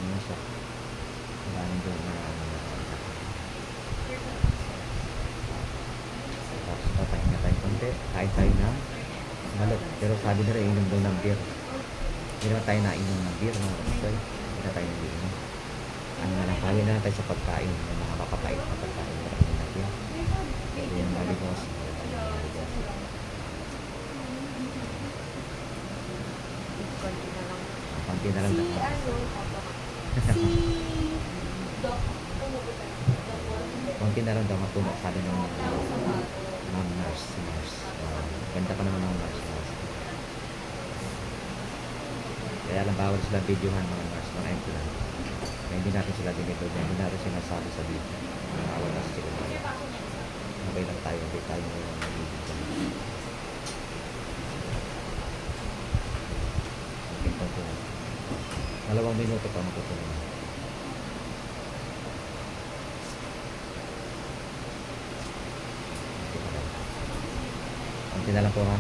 ano na siya. Maraming doon na tapos papahinga tayo konti. Kain tayo ng balot. Pero sabi nila inom daw ng beer. Hindi naman tayo nainom ng beer mga kapatid. Hindi na tayo nainom. Ano na lang, pali na lang tayo sa pagkain. May mga makapait na pagkain na rin natin. Ito yung maligos. Konti na lang. Si Doc, konti na lang daw matuno. Sabi ng nurse. Ganda pa naman ng nurse. Kaya lang bawal sila videohan mga nurse, mga implant. Kaya hindi natin sila dinito. Hindi natin sinasabi sa video. Bawal na sila. Okay lang tayo. Hindi tayo mag-video. Okay pa po. 2 minuto pa matutunan. Konti na lang po ha.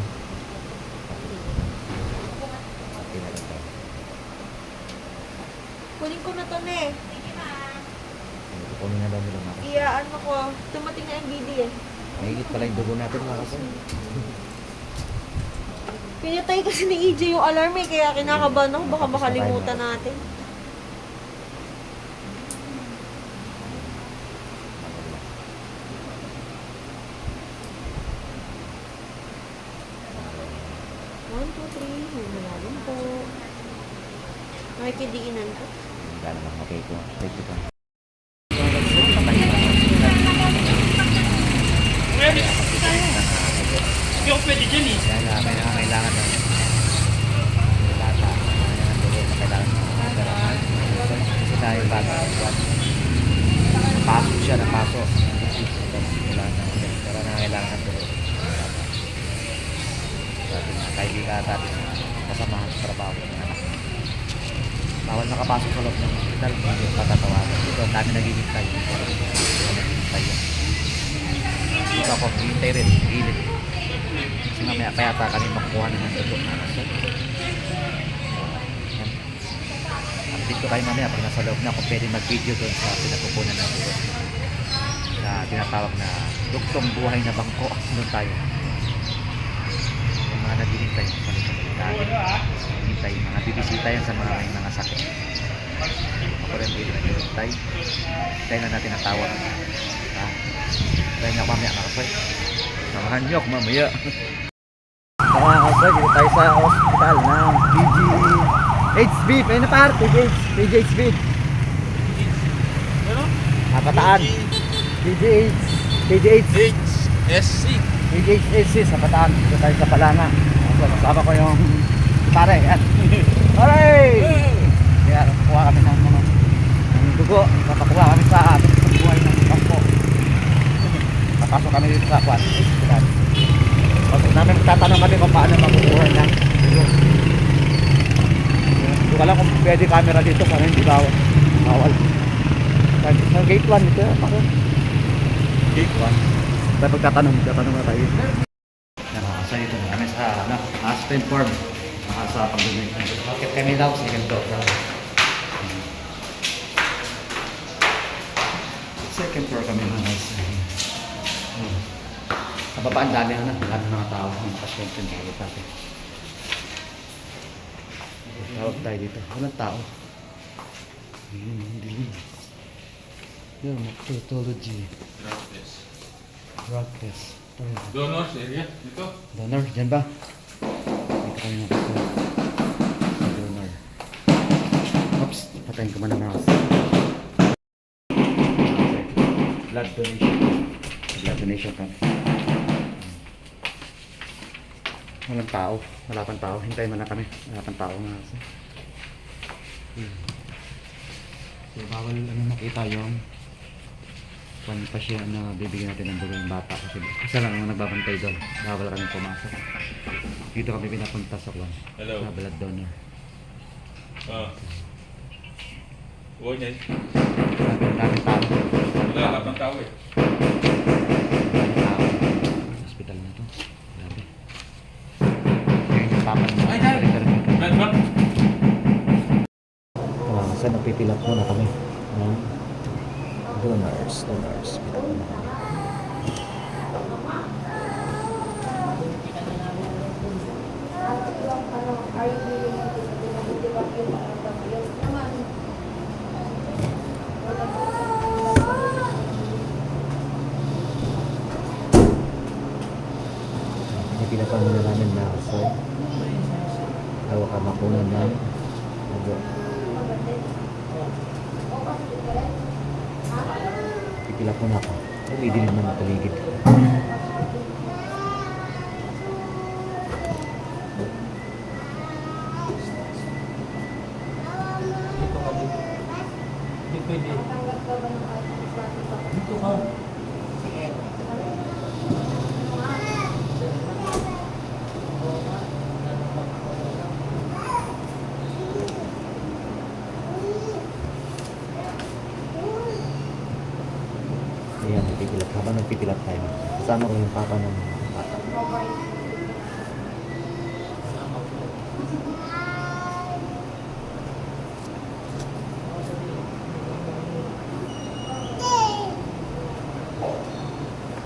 Konti na lang po. kunin ko na to ne. Kukunin na daw nila mga kasi. Iyaan mo ko. Tumating na yung BD eh. Mahigit pala yung dugo natin mga kasi. Pinatay kasi ni EJ yung alarm eh, kaya kinakabahan ako. Baka makalimutan natin. One, two, three. Malalim po. Nakikidiinan ko. Hindi naman okay po. Take it lang. Hindi ako pwede dyan eh. Kaya may nangangailangan daw. Yung bata. Kaya ng dugo na kailangan ng kasi tayo yung bata. Napasok siya, napasok. Wala na. Pero nangangailangan ng dugo. Sabi na, kaibigan natin kasamahan sa trabaho ng anak. Bawal nakapasok sa loob ng hospital. Hindi patatawagan. Dito, ang dami naghihintay. Naghihintay yan. Dito ako, hihintay rin. Gilid. Kasi mamaya pa yata kami makukuha na ng dugo na nasa. Update ko kayo mamaya pag nasa loob na kung pwede mag-video doon sa pinapupunan ng dugo. Sa tinatawag na duktong buhay na bangko. Doon tayo. Yung mga naghihintay sa likod. Dami. Naghihintay. Mga bibisita yan sa mga may mga sakit. Ako rin pwede naghihintay. Hintayin na natin ang tawag. Hintayin niyo ako mamaya mga kasoy. Samahan niyo ako mamaya. Mga kasoy, dito tayo sa hospital ng PGHB. May na par, PGHB. Ano? Kabataan. PGHC. PGHC sa Bataan. Dito tayo sa Palanga. Kasama ko yung pare. Yan. Alright! Kaya kuha kami ng dugo. Papakuha kami sa buhay ng bangko. Papasok kami dito sa kwan. Pag namin tatanong kami kung paano makukuha ng dugo. Hindi ko alam kung pwede camera dito para hindi bawal. Sa gate 1 dito. Gate 1. Tayo pagtatanong na tayo. Nakakasa ito na kami sa Aspen Farm. Nakasa pag-donate. Bakit kami daw sa second floor? Second floor kami na nasa. Sa baba ang dami na. Marami mga tao. Mga pasyente yung tawag natin. Tawag tayo dito. Walang tao. Dilim. Yan, macrotology. Drug test. Donors area, dito. Donor, dyan ba? Dito kami nakita. Donor. Oops, patayin ko muna mga kasi. Blood donation. Blood donation kami. Walang tao. Wala pang tao. Hintayin mo na kami. Wala pang tao mga kasi. So, bawal makita yung pa siya na bibigyan natin ng dugo ng bata kasi isa lang ang nagbabantay doon. Bawal kami pumasok. Dito kami pinapunta sa kwan. Hello. Sa blood donor. Huwag niya. Daming tao. Wala ka pang tao eh. Daming tao. Hospital na to. Grabe. Ngayon yung papa ng mga Ay, dad! Blood bank? Kasi nagpipilap muna kami ng donors. Pilap muna kami. Pinipilapan muna namin na so hawak ka makunan ng dugo. Pipilap muna ako. Umidilim naman na paligid. Ayan, nagpipilap. Habang nagpipilap tayo, kasama ko yung papa ng bata.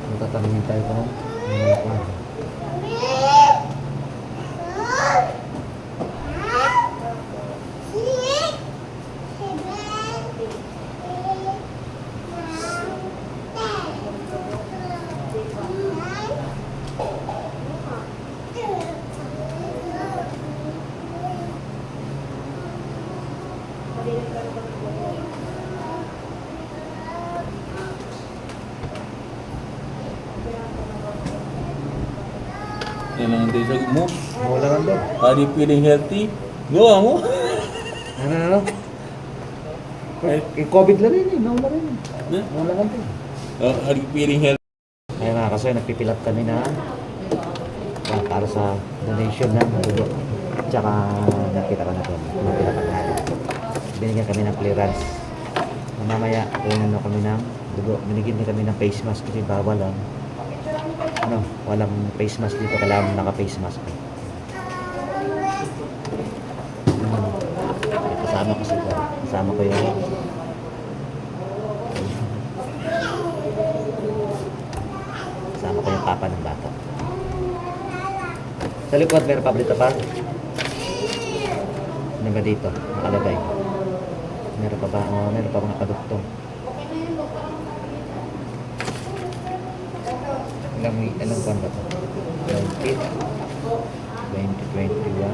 Matatanungin tayo kung ano pa. Yan ang desag mo. Wala lang doon. Are you feeling healthy? Go mo. Ano? Yung COVID lang rin eh. Nawala rin eh. Na? Wala lang doon. Are you feeling healthy? Kaya nga kasi nagpipilap kami na para sa donation ng dugo. Tsaka nakita ka na doon. Napilapan natin. Binigyan kami ng clearance. Mamaya kunin na kami ng dugo. Binigyan kami ng face mask kasi bawal lang. Ano, walang face mask dito. Kailangan naka-face mask. Kasama ko sila. Kasama ko yung kasama ko yung papa ng bata. Sa likod, meron pa dito pa. Ano ba dito? Nakalagay. Meron pa ba? Oh, meron pa mga kaduktong. Ilang buwan ba ito? 2021.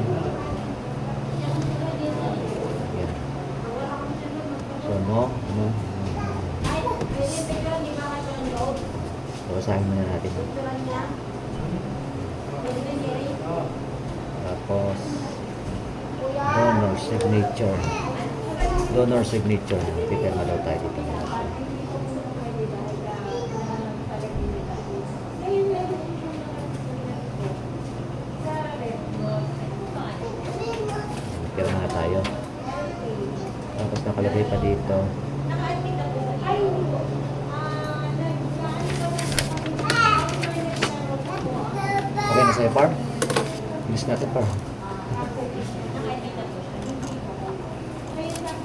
Yan. So, no. Basahin muna natin. Tapos, donor signature. Donor signature. Pipirma daw tayo dito. Pirma na tayo. Tapos nakalagay pa dito. Okay na sa'yo, Par? Bilis natin, Par.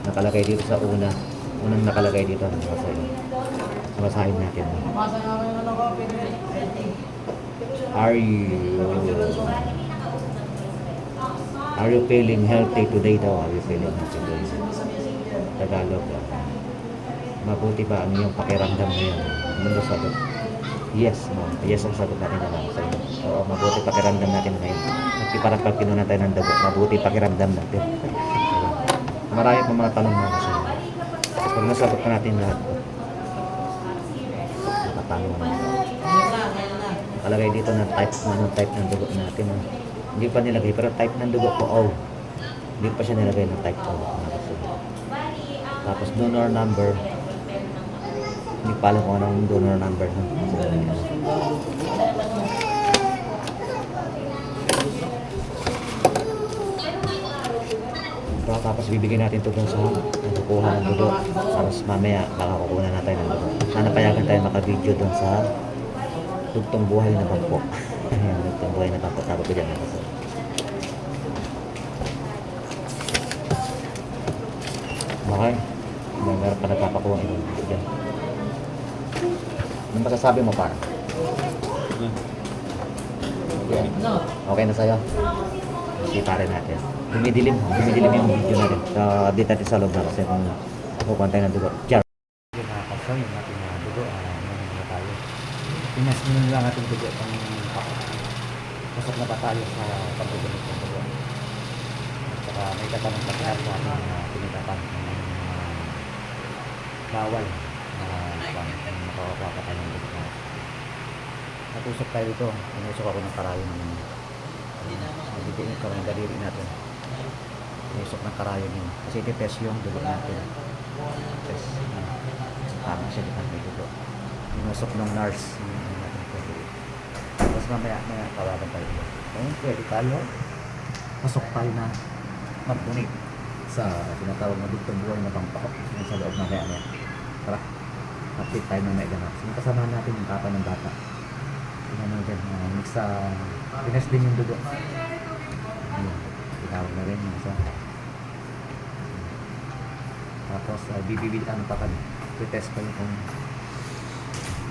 Nakalagay dito sa una. Unang nakalagay dito. Basahin natin. Are you feeling healthy today daw? Are you feeling healthy today? Tagalog. Mabuti ba ang iyong pakiramdam ngayon? Ano sagot? Yes, no. Yes ang sagot natin na lang sa inyo. Oo, mabuti pakiramdam natin ngayon. Parang pag kinunan tayo ng dugo, mabuti pakiramdam natin. Marami pa mga tanong na kasi. Pag nasagot na natin lahat, nakatanong na. Nakalagay dito ng type ng dugo natin. Hindi pa nilagay, pero type ng dugo ko O. Hindi pa siya nilagay ng type O. Tapos donor number. Hindi pa alam kung anong donor number. Tapos bibigyan natin ito dun sa nakukuha ng dugo. Tapos mamaya baka kukuha natin ng dugo. Sana payagan tayo maka-video dun sa Tugtong Buhay na Bangko. Tugtong Buhay na Bangko. Tapos ko dyan ako. Okay. Meron pa nagpapakuha ito. Diyan. Anong masasabi mo, par? Okay. Okay na sa'yo? Si pare natin. Dumidilim yung video natin. Update natin sa loob na kasi kung kukuha ng dugo. Diyan. Yung mga kaso, yung ating dugo, namin na tayo. Pinas mo lang ating dugo pang pasok na ba tayo sa pagdudulog ng dugo. At saka may katanong pa tayo sa ating pinitapan ng bawal na makakuha pa tayo ng dugo. Natusok tayo dito. Pinusok ako ng karayo ng nabibigyan ko ng daliri natin. Pinusok ng karayo yun. Kasi iti-test yung dugo natin. Test. Tama siya dito may dugo. Pinusok ng nurse. Tapos mamaya tawagan tayo. Ngayon pwede tayo. Pasok tayo na mag-donate sa tinatawag na dugtong buhay na pangpakot sa loob na kaya. Tara. Update tayo ng mega. So, kasama natin yung papa ng bata. Tingnan mo dyan, mix sa pinas din yung dugo. Ayun, tinawag na rin yung isa. Tapos, bibibitan pa kami. I-test pa yun kung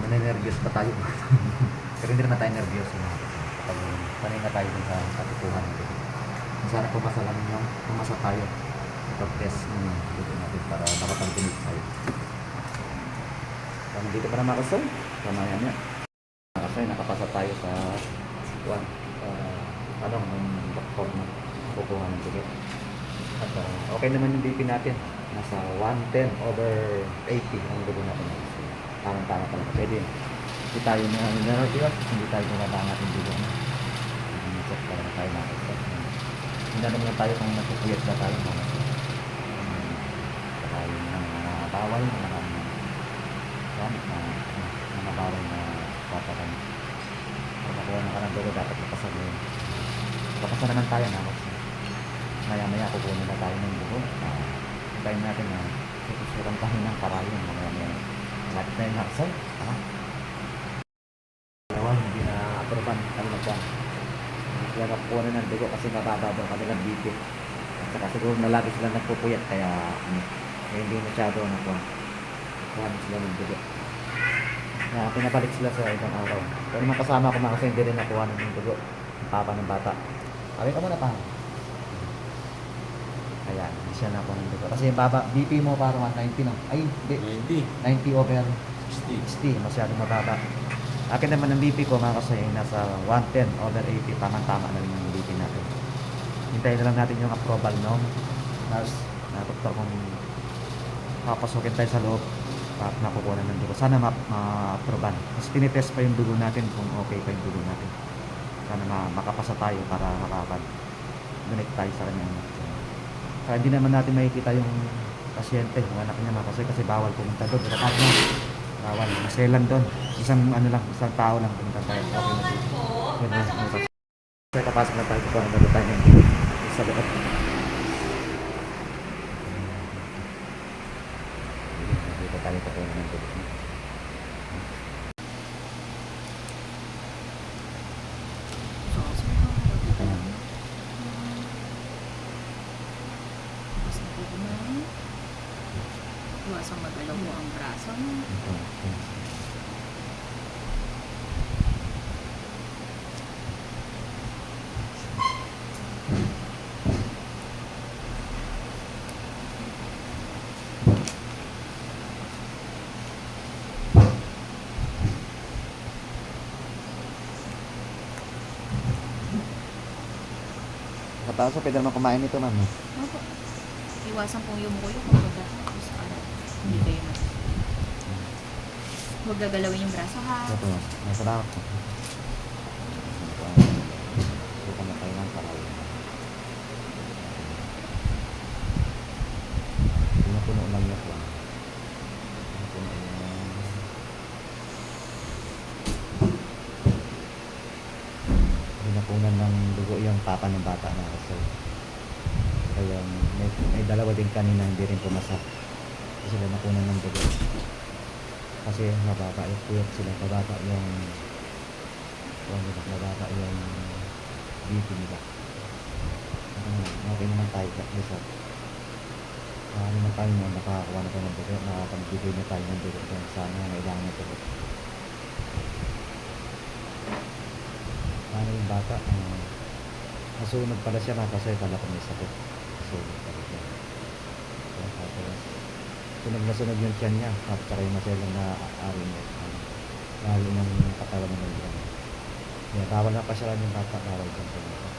maninervyos pa tayo. Pero hindi naman tayo nervyos. Kapag panay na tayo dun sa katutuhan natin. Sana pumasa lang yung pumasa tayo. Ipag-test ng dugo natin para makapag-tinig tayo. Kung dito pa naman ako sir, kamayan niya. Kasi nakapasa tayo sa ng doktor na kukuha ng dugo. At okay naman yung BP natin. Nasa 110/80 ang dugo natin. Tama-tama talaga. Pwede. Hindi tayo hindi tayo gumabangat yung dugo na. Check talaga tayo nakasap. Hindi naman tayo kung natupuyat na tayo. Tayo ng mga bawal, mga bawal na papakan. Kung nakuha na ka ng dugo, dapat napasal mo yun. Kapasa naman tayo na kasi maya-maya kukunin na tayo ng dugo. Hintayin natin na sususuran tayo ng karayon. Maya-maya. Lapit na yung naksay. Hindi na aproban kami na buwan. Kaya nakukuha na ng dugo kasi mababa daw kanilang BP. At saka siguro na lagi sila nagpupuyat kaya hindi masyado nakuha. Kuha sila ng dugo. Pinabalik sila sa ibang araw. Pero naman kasama ko na kasi hindi rin nakuha ng dugo. Ang papa ng bata. Sabi ka muna pa. Kaya hindi siya nakuha ng dugo. Kasi yung baba, BP mo parang 90 no? Ay, hindi. 90/60. Masyado mababa. Akin naman ang BP ko mga kasi nasa 110/80. Tama-tama na rin yung BP natin. Hintayin na lang natin yung approval ng nurse na doktor kung papasukin tayo sa loob at nakukuha ng dugo. Sana ma-approval. Kasi tinitest pa yung dugo natin kung okay pa yung dugo natin. Sana makapasa tayo para makapag-donate tayo sa kanya. Kaya hindi naman natin makikita yung pasyente, yung anak niya kasi bawal pumunta doon. Kapag na, bawal. Maselan doon. Isang tao lang pumunta tayo. Okay na dito. Kaya kapasok na tayo kung ano tayo sa loob. Dito tayo pa ng dugo. Iwasang magalaw mo ang braso. Kapasok, pwede naman kumain nito, ma'am. Opo. Iwasan pong yumuko yung kumbaga. Hindi kayo na. Huwag gagalawin yung braso ha. Ito, masarap. Ito na tayo ng karay. Pinupuno lang yan po. Pinupuno lang. Pinapunan ng dugo yung papa ng bata na kasi. Kaya may dalawa din kanina hindi rin pumasa. Sila nakunan ng dugo kasi mababa yung puyat sila, mababa yung BP nila. Okay naman tayo sa Ano na tayo na nakakakuha na tayo ng dugo, nakapagbigay na tayo ng dugo kung saan na kailangan ng dugo. Ano yung bata, nasunod pala siya mga kasi pala kung may sakit. Nasunod pala siya. Kaya tapos, sunog na sunog yung tiyan niya, at saka yung maselang na ari niya. Lalo ng katawan na may yan. Kaya bawal na pasyalan yung bata, bawal dyan sa bata.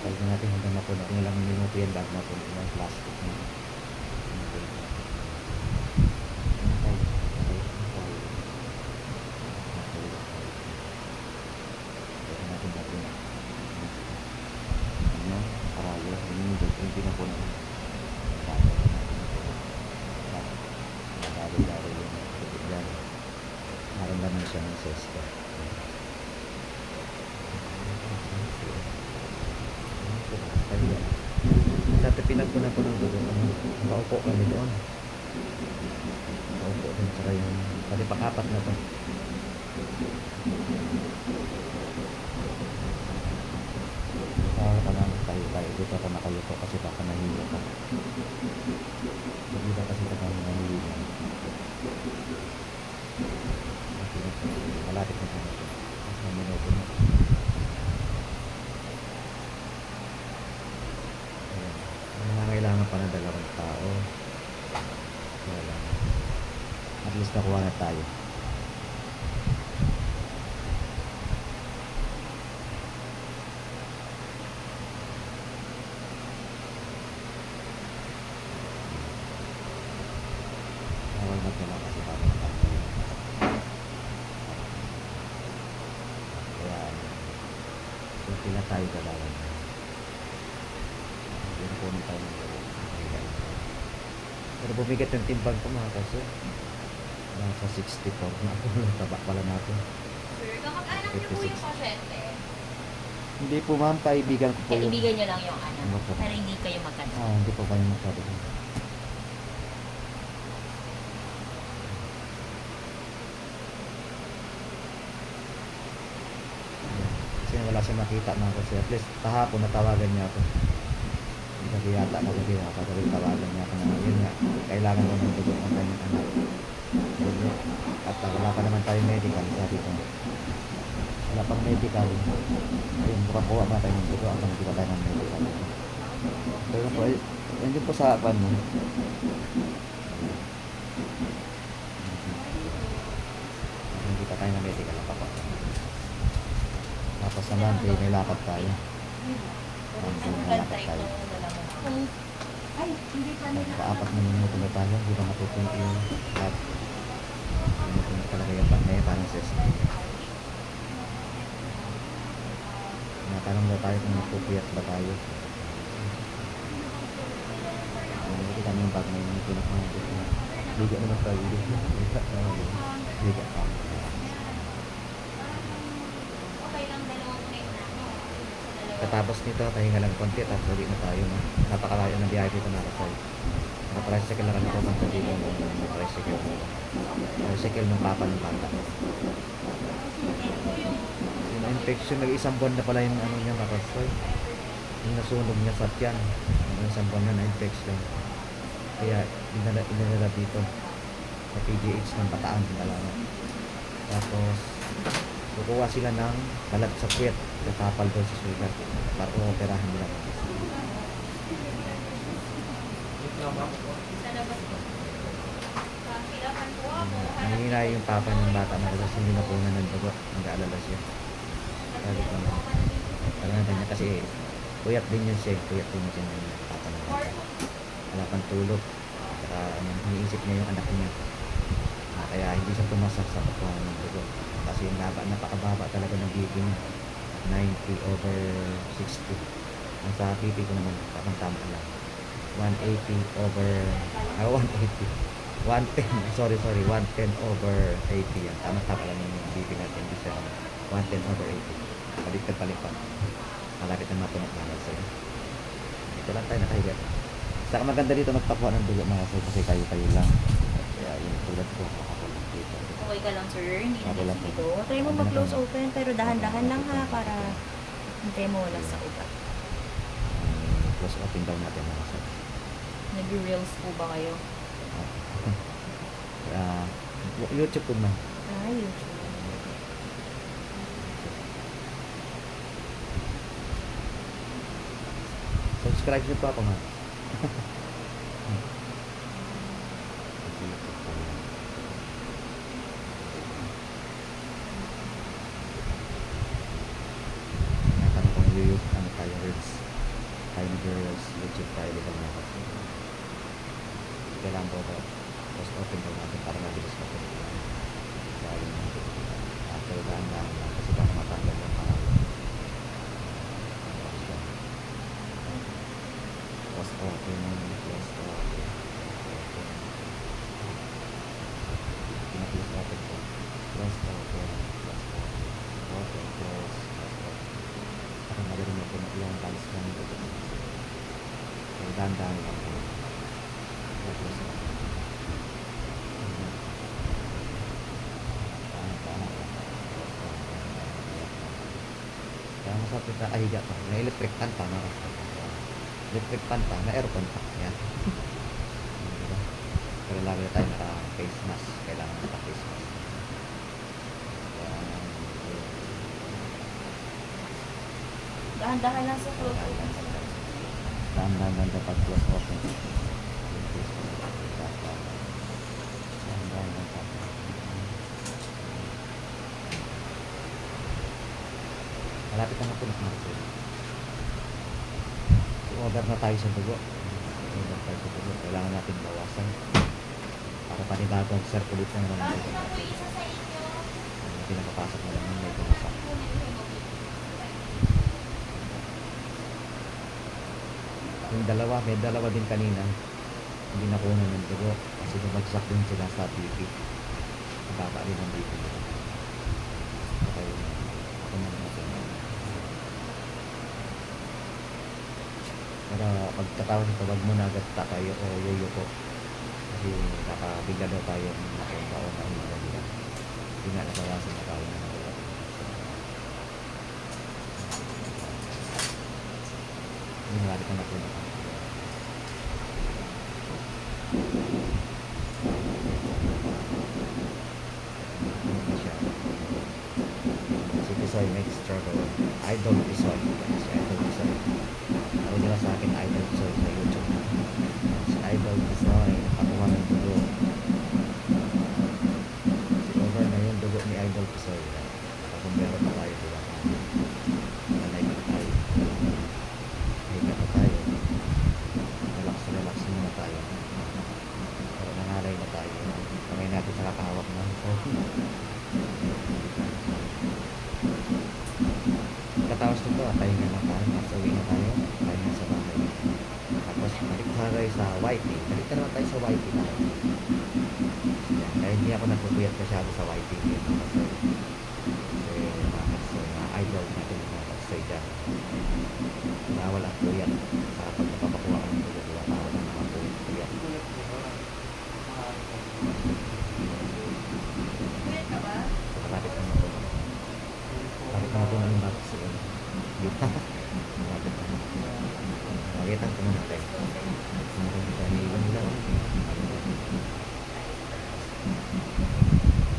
Kaya natin hanggang mapuno. Ilang minuto yan bago mapuno yung plastic na. Naramdaman siya ng sesto. Dati pinagpunan ko ng dugo. Nakaupo kami doon. Nakaupo din. Saka yung pati pang-apat na to. Tayo dito ako nakayuko kasi baka nahilo ka. Hindi ba kasi baka nahilo ka. Malapit na tayo. Mas na minuto na. Nangangailangan pa ng 2 tao. Kaya lang. At least nakuha na tayo. Bawal magdala kasi para makakaya. Kaya so pila tayo dalawan. Pinupunin tayo ng dalawan. Pero bumigat yung timbang ko mga kasi. Nasa 64 na ako. Taba pala natin. Sir, kamag-anak niyo po 56. yung pasyente. Hindi po ma'am, kaibigan ko po yun. Kaibigan niyo lang yung anak. Ano po? Pero hindi kayo magkano. Hindi po kayo magkabigyan. Kasi wala siya makita mga kasi. At least kahapon natawagan niya ako. Hindi yata ako din nakakagawin tawagan niya ako na yun nga. Kailangan ko ng dugo ng kanyang anak. Dugo. At wala pa naman tayo medical. Sabi ko. Wala pang medical. Ayun, buka-buka pa tayo ng dugo. Ang hindi pa tayo ng medical. Pero po, yun po sa pan mo. Hindi pa tayo ng medical na papa. Tapos naman, may lakad tayo. May lakad tayo. Ay, hindi pa nila. Paapat na minuto na tayo, hindi pa matutunan yung lahat. Minuto na talaga yung pangaya, parang ses. Natanong daw tayo kung magpupuyat ba tayo. Hindi kami yung pag may minuto na kung liga naman tayo. Liga pa. Okay lang, dalawang minute na. Katapos nito, pahinga lang konti, tapos ulit na tayo. No? Napakalayo ng biyahe dito na kasay. Naka-tricycle na kami pumunta dito. Tricycle. Tricycle ng papa ng bata. Yung infection, nag-isang buwan na pala yung ano niya makasay. Yung nasunog niya sa tiyan. Yung isang buwan na na-infection. Kaya inalala dito. Sa PGH ng Bataan. Tapos, kukuha sila ng balat sa puwet. Tatapal daw sa sugat. Para operahan nila. Sa labas po. Kakilapan po ako. Nangihina yung papa ng bata na kasi hindi na punan ng dugo. Nag-aalala siya. Sabi ko na. Talagang niya kasi puyat din yun siya. Puyat din yun siya ng papa ng bata. Wala pang tulog. Saka iniisip niya yung anak niya. Kaya hindi siya pumasak sa pagkuhan ng dugo. Kasi napakababa talaga ng BP niya. 90/60. Ang sa BP ko naman, tama lang. 180/180. 110, sorry, 110/80 yan. Tama lang yung BP natin. Hindi siya 110/80. Baliktad. Malapit na mapunod na sa'yo. Ito lang tayo nakahigat. Saka maganda dito magpakuha ng dugo mga sir kasi kayo lang. Kaya yung tulad ko, makakulang dito. Okay ka lang, sir. Hindi Ako na lang. dito. Try mo mag-close open, pero dahan-dahan lang ha, para hintay mo wala sa ugat. Tapos open daw natin mga sir. Nag-reels po ba kayo? Ah, YouTube po man. YouTube. Subscribe niyo po ako man. Natanong kung YouTube, ano tayo, Reels. Tayo nag-Reels, YouTube tayo, di ba mga kapatid? Kailangan po ito. Tapos open daw natin para mabilis ka po. Dahil after daan lang kasi baka matanggal yung pangalan. Tapos open plus open. Plus open po. Plus open. Plus open. Open, close, plus open. Ako magarinig ko na ilang times lang ito. So, dahan-dahan lang po. Plus open. Kaya masapit na ahiga pa. Na electric fan pa. Electric fan pa. Na aircon pa. Yan. Diba? Pero lagi na tayo naka-face mask. Kailangan naka-face mask. Yan. Dahan-dahan lang sa close open. Dahan-dahan dapat close open. Dahan-dahan dapat. Malapit na po na order na tayo sa dugo. Order tayo sa dugo. Kailangan natin bawasan para panibagong circulate na naman ang dugo. Hindi nakapasok na naman may pumasak. Yung dalawa, may dalawa din kanina. Hindi nakuha ng dugo kasi bumagsak din sila sa BP. Baba din ang BP nila. Kaya ako na naman. Pero pagkatapos ito, wag mo na agad tayo o yoyo po. Kasi nakabigla daw tayo makuha o mahiga nila. Hindi nga nabawasan na tayo na nalala. Hindi malapit na natin. Hindi siya. Si Pisoy makes struggle. Idol Pisoy. Si Idol Pisoy. Ako nila sa akin Idol Pisoy sa YouTube. Si Idol Pisoy nakakuha ng dugo. Si over na yung dugo ni Idol Pisoy. Nakakumbero pa tayo diba? Nanay pa tayo. Higa pa tayo. Relax muna tayo. Pero nangalay na tayo. Kamay natin sa kakahawak na. Katapos nito, pahinga na tayo. Tapos uwi na tayo. Pahinga sa bahay. Tapos balik tayo sa YT. Balik na naman tayo sa YT tayo. Yan. Kaya hindi ako nagpupuyat masyado sa YT. Kasi mga idol natin mga kapsoy dyan. Bawal ang puyat. Sa pag napapakuha ka ng dugo. Bawal ang mga puyat. Kapatid ko na po. Kapatid ko na po ng batas sa iyo. Kapatid ko na. Magitan ko muna tayo. Meron kita nilang lang.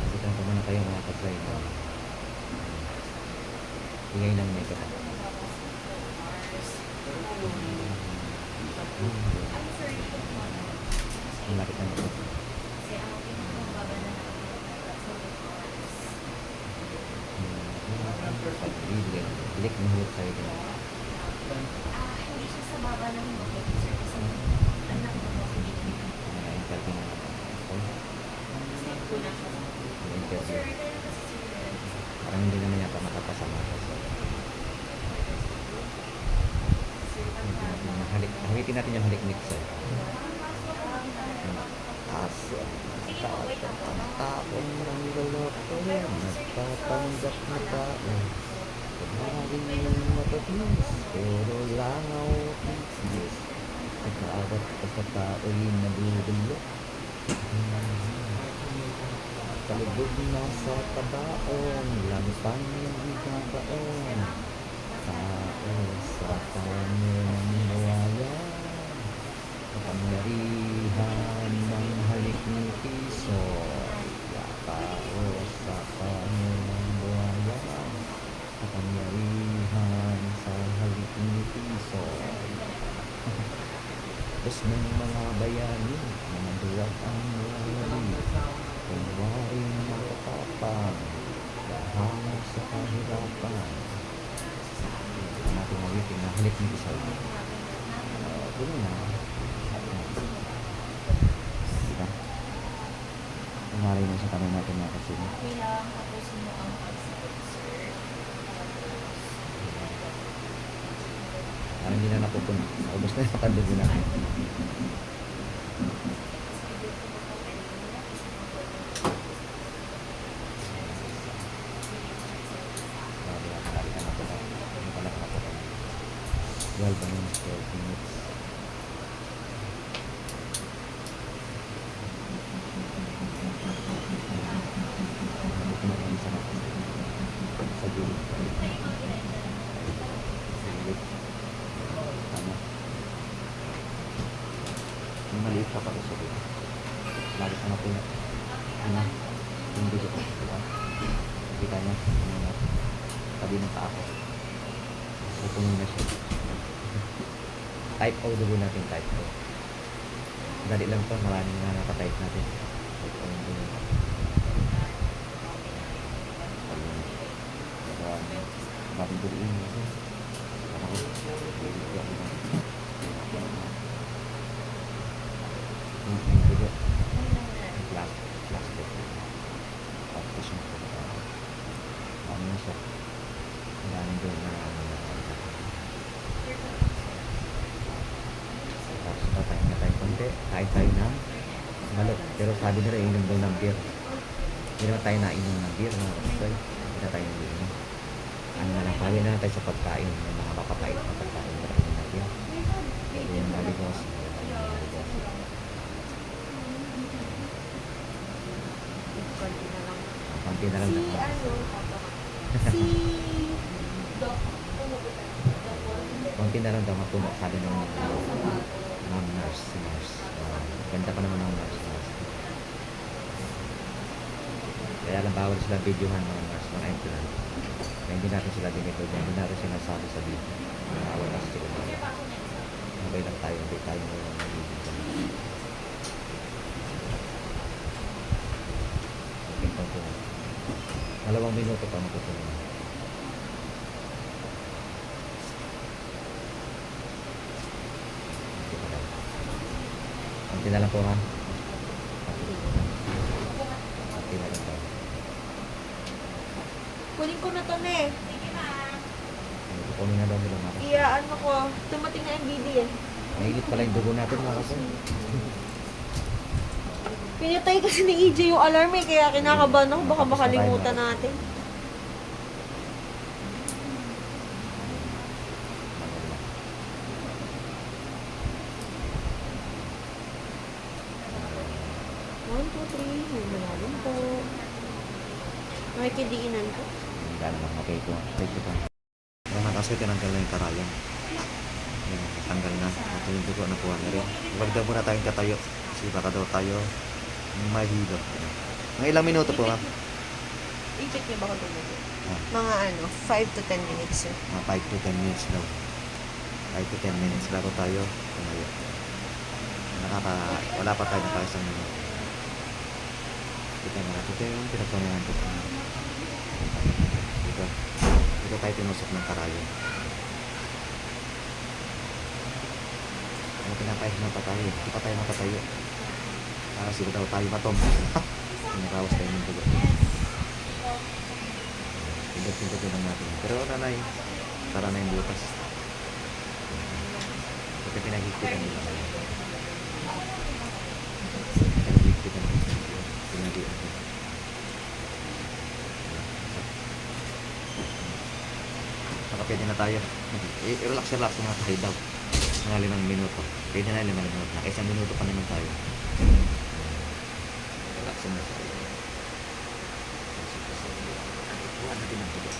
Magitan ko muna kayo mga kapatid. Hingay lang may kapatid. Malapit na po. Pag-ibig, click mo hulog sa'yo din. Hindi siya sa baba ng mga sir kasi anak mo po. Interview na natin. Interview. Parang hindi naman yata makapasama ko. Halitin natin yung halik mix. Aso. Ang taon ng loloto. Nagpapanggap na tao. Kumaring matatis. Pero langaw yes. Nagkaawat ka sa tao'y nadudulo. Kalubog na sa tabaon. Lampang yung gagaon. Tao sa kanyang buhaya, kapangyarihan ng halik ni piso. Tao sa kanyang buhaya, kapangyarihan sa halik ni piso. Diyos ng mga bayani, mga duwag ang wali, kunwaring matatapang, lahat sa kahirapan. Ang ating mawiting na halik ni piso. Puno na. Diba? Umaray mo sa tanong natin mga kasino. Kailangan tapusin mo ang pag-sir. Parang hindi na napupuno. Naubos na yung kandugo natin. Balikan na po tayo. Ano pala na po tayo? 12 minutes, 12 minutes. Napupuno lang sa natin. Sa gilid. Gilid. Tama. Yung maliit ka pala sa gilid. Lagi ka na po na. Ano? Yung bigot ko. Diba? Kita niya. Ano na? Tabi ng paa ko. Pupuno na siya. Type O dugo natin. Type O. Dali lang to. Maraming na nakatype natin. Type O yung dugo. Bakit duliin mo siya? Ako. Hindi ako ba? Yung dugo. Plastic. Tapos yung ano na siya. Maraming doon na tapos tatayin na tayo konti. Kain tayo ng malok. Pero sabi nila inom daw ng beer. Hindi naman tayo nainom ng beer. Hindi na tayo nainom. Ano na lang, pali na lang tayo sa pagkain. May mga makapait na pagkain. Marami na beer. Ito yung maligos. Konti na lang. Konti na lang Si na. si Doc, Konti na lang daw mapuno. Sabi ng nurse. Si nurse. Ganda pa naman ng nurse. Kaya lang bawal sila videohan mga nurse, mga implant. Kaya hindi natin sila dinito dyan. Hindi natin sinasabi sa video. Bawal na sila. Okay lang tayo. Hindi tayo okay pa po. 2 minuto pa mapupuno. Konti na lang po ha. Konti na lang po. kunin ko na to ne. Kukunin na daw nila mga kasi. Iyaan mo ko. Tumating na MBD eh. Mahilit pala yung dugo natin mga kasi. Pinatay kasi ni EJ yung alarm eh, kaya kinakabahan ako, baka makalimutan natin. One, two, three. May malalim po. Nakikidiinan ko. Hindi naman. Okay po. Take it on. Kaya kasi tinanggal na yung karayan. Yan, tanggal na. Ito yung dugo na kuha na rin. Huwag daw muna tayong katayo. Kasi baka daw tayo mahilo. Mga ilang minuto po ha? I-check niyo ba kung tumubo? Ah, Mga 5 to 10 minutes sir. mga 5 to 10 minutes daw. 5 to 10 minutes bago tayo tumayo. Wala pa tayo na pa isang minuto. Kita mo natin. Ito yung pinagpanayan ko. Dito tayo tinusok ng karayan. Ano pinapahit na pa tayo? Hindi pa tayo makatayo. Para sila daw tayo matom. Nakawas tayo ng dugo. Pindot-pindot lang natin. Pero nanay, para na yung butas. Ito pinaghikitan nila. Pinaghikitan nila. Pinaghikitan nila. Saka pwede na tayo. I-relax na tayo daw. Mga 5 minuto. Pwede na 5 minuto. Naka 1 minuto pa naman tayo. Relax na tayo. Huwag natin ang tuloy.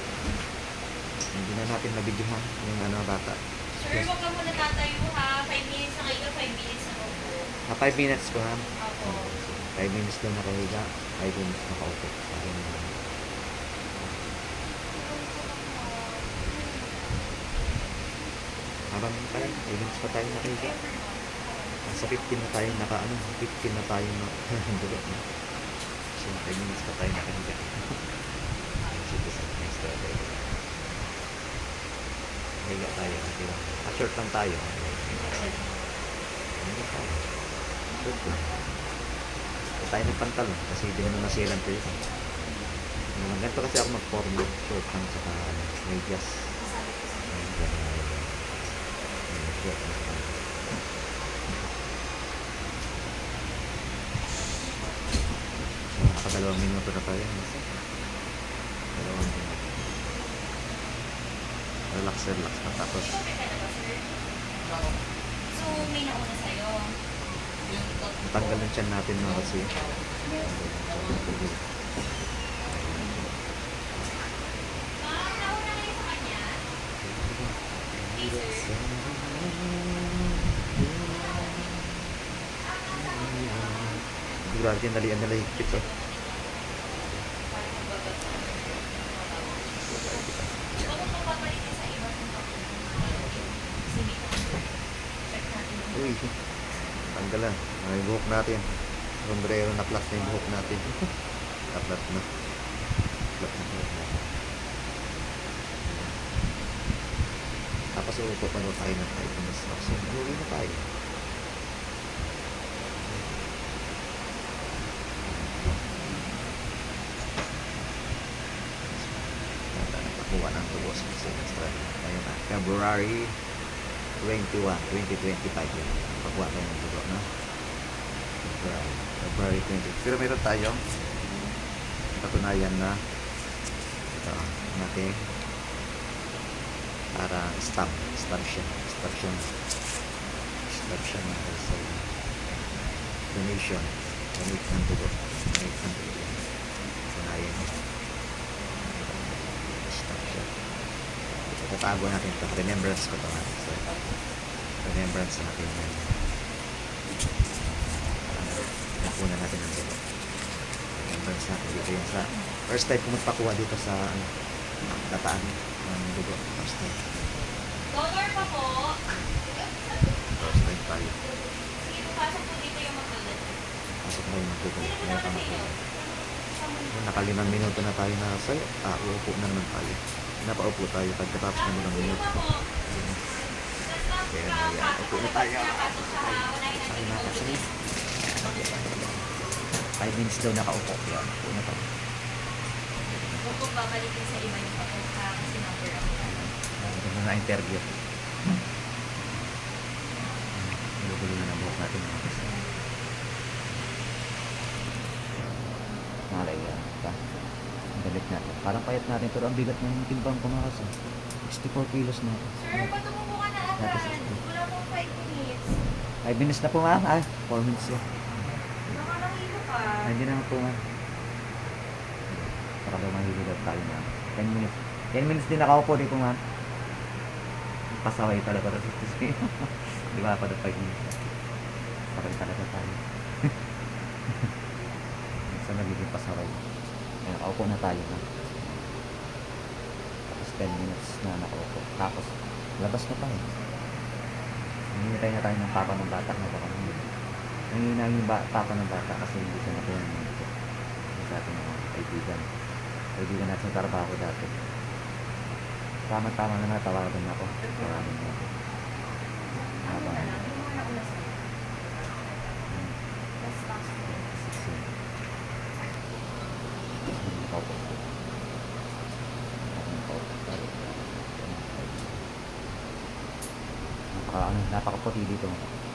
Hindi na natin nabidyo ha, yung ano, bata. Sir, wag ka muna tatayo ha. 5 minutes na kayo, 5 minutes na ako. 5 minutes ko ha. Opo. 5 minutes daw nakahiga, 5 minutes nakaupo. Parang habang tayo, 5 minutes pa tayo nakahiga. Sa 15 na tayo naka, 15 na tayo na, dulo na. So, 5 minutes pa tayo nakahiga. Sige, sa next tayo. Higa tayo, diba? Short lang tayo. Higa tayo. Short lang. Huwag tayo nagpantalon kasi hindi naman nasilan ko yun. Ganito kasi ako mag-form short lang saka medyas. Short lang saka. So, nakadalawang minuto na tayo. Dalawang minuto. Relax na tapos. So, may nauna sa'yo. Tanggal ng tiyan natin mga kasi. Ma'am, nauna kayo sa kanya? Grabe yung nalian nila higpit oh. Huwag mong papapalitin sa iba kung kasi may check natin. Uy, tanggalan. Ay, buhok natin. Sombrero na plus na yung buhok natin. Taplat na. Taplat na buhok natin. Tapos upo pa daw tayo ng 5 minutes. So, uwi na tayo. Nakuha ng tubo sa semester. Ngayon na, February 21, 2025 yun. Pagkuha tayo ng tubo, no? February 20. Pero meron tayong patunayan na ito, natin para stamp siya sa donate ng tubo patunayan stamp siya. Tatago natin ito, remembrance ko ito natin. So, remembrance natin yan. Nakunan natin ang dugo. Remembrance natin dito yan sa first time pumunta dito sa dataan ng dugo. First time Donor pa po. tayo. Sige, papasok po dito yung magdodon. Pasok na yung dugo. Sino po Meron dapat kang sa'yo? magdugo. Nakalimang minuto na tayo na sa'yo. Uupo na naman tayo. Napaupo tayo pagkatapos ng ilang Sino minuto. pa po? Kaya na yan. Upo na tayo. Pasok sa unahin Sa'yo natin na yung kasi. 5 minutes daw nakaupo. Yan. Upo na tayo. Huwag kong babalikin sa iba yung papunta kasi number ako. Ito na interview. Gulo-gulo na buhok natin. Malay yan. Ang galit natin. Parang payat natin pero ang bigat ng timbang ko mga kasi. 64 kilos na. Sir, patumuko ka na agad. Wala pong 5 minutes. 5 minutes na po ma'am. 4 minutes yun. Nakalangilo ka. Hindi naman po ma'am. Baka daw mahihilot tayo ma'am. 10 minutes. 10 minutes din nakaupo dito ma'am. Pasaway talaga ito. Di ba pa daw 5 minutes. Pasaway talaga tayo. Minsan nagiging pasaway. Ayan, nakaupo na tayo ma'am. Tapos 10 minutes na nakaupo. Tapos labas na tayo. Hinihintay na tayo ng papa ng bata na baka naman. Nanginay yung papa ng bata kasi hindi siya nakuha ng ito. Yung sa ating mga kaibigan. Kaibigan natin sa trabaho dati. Tama-tama na natawagan ako. Tawagan niya ako. Habang Yung mga nauna sa'yo. Last box. nakaupo. Nakaupo tayo. Napakaputi dito.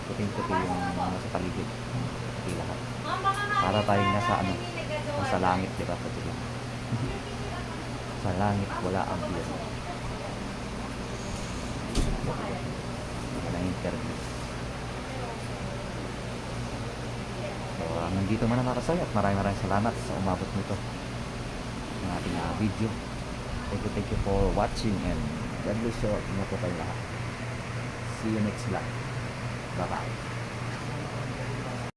Puting-puti yung mga sa paligid. Puti lahat. Ma'am, baka Para tayong nasa ano, may nagagawa. nasa langit, di ba? Puti lang. Sa langit, wala ang biyan. Walang interview. So, nandito man ang makasaya at maraming salamat sa umabot nito ng ating video. Thank you for watching and God bless you. Ingat po kayo lahat. See you next vlog. Bye-bye.